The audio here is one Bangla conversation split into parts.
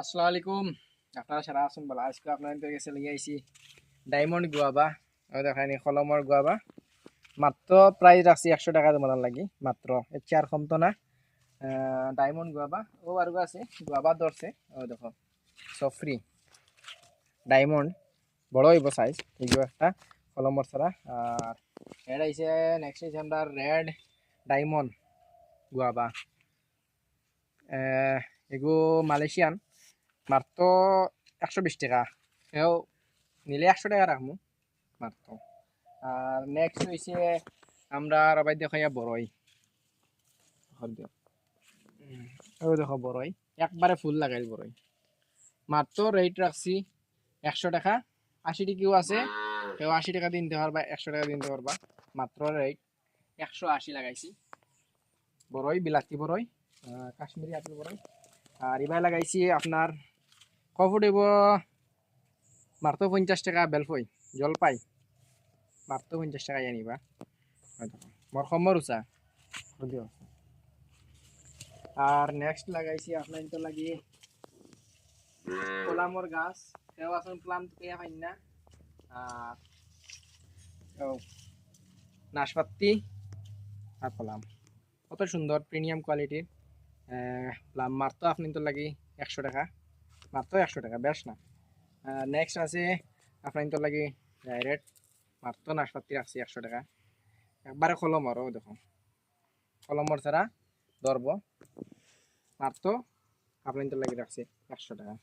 আসসালামু আলাইকুম। আপনারা সারা আছেন বলা, আজকে আপনাদের কাছে লিয়ে আইছি ডায়মন্ড গুয়াবা। দেখায়নি কলমর গুয়াবা, মাত্র প্রাইস রাখছি 100 টাকা মতন লাগি, মাত্র এর চেয়ে আর কম তো না। ডায়মন্ড গুয়াবা ও আর আছে গুয়াবা ধরছে, ও দেখো সব ফ্রি ডায়মন্ড, বড় হইব সাইজ এগুলো একটা কলমর ছাড়া। আর রেড আইছে, নেক্সট আইছে আমরা রেড ডায়মন্ড গুয়াবা, এগু মালয়েশিয়ান, মাত্র 120 টাকা। এও নিলে 100 টাকা রাখবো মাত্র। আর নেক্সট হইছে আমরা রবাই দেখাইয়া বড়ই, ও দেখো বড়ই একবারে ফুল লাগাইল বড়ই, মাত্র রেট রাখছি 100 টাকা। 80 টাকাও আছে, কেউ 80 টাকা দিতে পারবা, 100 টাকা দিতে পারবা, মাত্র রেট 180 লাগাইছি। বড়ই বিলাতি বড়ই, কাশ্মীরি আপেল বড়ই। আর এবার লাগাইছি আপনার কফুট হইব মাত্র 50 টাকা। বেলফই জলপাই মাত্র 50 টাকা আনিবা, মোর সমর উচা। আর নেক্সট লাগাইছি আপনার তো লাগি কলামর গাছ, কেউ আসুন প্লাম তো পেয়ে পাই না। আর নাশপাতি আর কলাম, কত সুন্দর প্রিমিয়াম কোয়ালিটির প্লাম, মাত্র আপনি তো লাগি 100 টাকা, মাত্র 100 টাকা, বেশ না। নেক্সট আছে আপনার তো লাগি ডাইরেক্ট, মাত্র নাশপাতি রাখছি 100 টাকা, একবারে কলমরও দেখো কলমর ছাড়া ধরবো, মাত্র আপনি তো লাগি রাখছি 100 টাকা।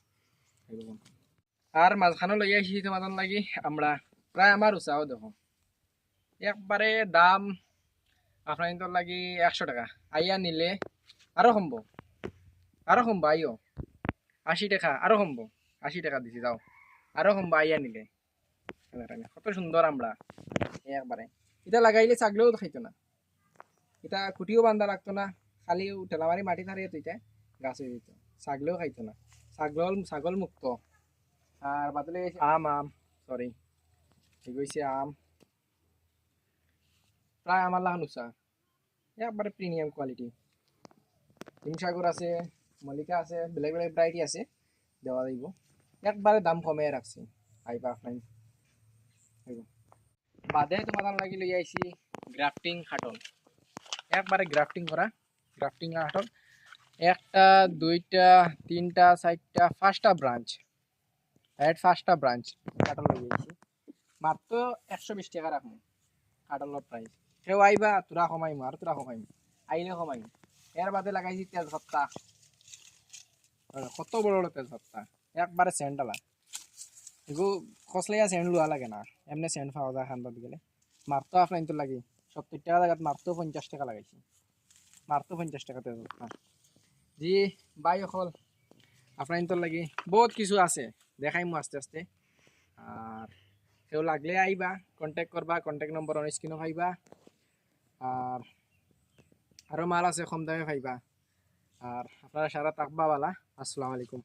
আর মাঝখানে লই আইসি তোমাদের লাগি আমরা, প্রায় আমার উৎসাহ দেখো একবারে দাম আপনার লাগি 100 টাকা। আইয়া নিলে আরো কমবো, আরো কমবো, আইও 80 টাকা আরো কমবো, 80 টাকা দিছি যাও, আরো কমবো আইয়া নিলে। কত সুন্দর আমরা একবারে, এটা লাগাইলে ছাগলেও খাইতো না, এটা খুঁটিও বান্ধা লাগতো না, খালি ঠেলামারি মাটি থারিয়ে তো এটা গাছ হয়ে যেত, ছাগলেও খাইতো না, ছাগল মুক্ত। আর বাদলে আম আম সরি এগোইছে আম, প্রায় আমার লাগানো চা একবারে প্রিমিয়াম কোয়ালিটি। হিমসাগর আছে, মল্লিকা আছে, বেলেগ বেলেগ ভ্যারাইটি আছে, দেওয়া যাইব, একবারে দাম কমে রাখছি, আইবা আপনার। বাদে তোমার লাগি লই আইছি গ্রাফটিং খাটল, একবারে গ্রাফটিং করা, গ্রাফটিং খাটল, একটা দুইটা তিনটা চারটা পাঁচটা ব্রাঞ্চ, পাঁচটা ব্রাঞ্চ কাটল লই আইছি, মাত্র 120 টাকা রাখবো কাটলের প্রাইস। কেউ আইবা তোরা কমাইম আর তোরা কমাইম, আইলে কমাইম। এর বাদে লাগাইছি তেল ভত্তা, কত বড় বড় তেল ভত্তা, একবারে স্যান্ডালা, এগু খসলাইয়া স্যান্ড লোয়া লাগে না, এমনি স্যান্ড পাওয়া যায় খানবাদ গেলে। মাত্র আপনার তো লাগে 70 টাকা জায়গাত মাত্র 50 টাকা লাগাইছি, মাত্র 50 টাকা তেল ভত্তা। জি বাই অকল আপনার তো লাগে বহুত কিছু আছে, দেখাইমু আস্তে আস্তে। আর কেউ লাগলে আইবা, কন্ট্যাক্ট করবা, কন্ট্যাক্ট নম্বর অন স্ক্রিনও পাইবা। আর আরো মাল আছে কম দামে পাইবা। আর আপনারা সারা থাকবা বালা। আসসালামু আলাইকুম।